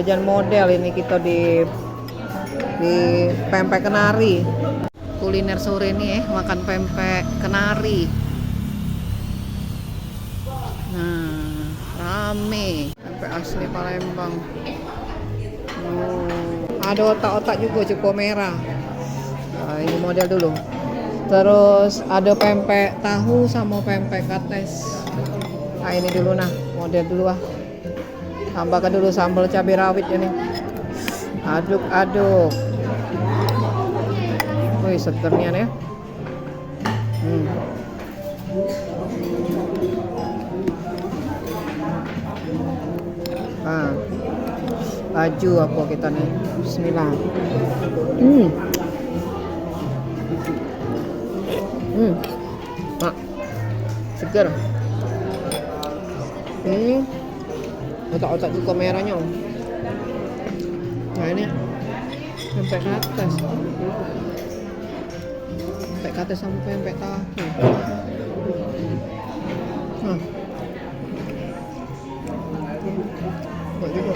jajan model ini kita di pempek kenari. Kuliner sore ini makan pempek kenari. Nah, rame. Pempek asli Palembang. Ada otak-otak juga cukup merah. Nah, ini model dulu. Terus ada pempek tahu sama pempek kates. Nah ini dulu nah, model dulu ah. Tambahkan dulu sambal cabai rawit ini. Aduk-aduk. Wih, segernya ya. Nah, baju apa kita nih? Bismillah. Nah, seger. Otak-otak juga merahnya. Nah ini pempek kates. Pempek kates sama pempek tahu. Nah, juga.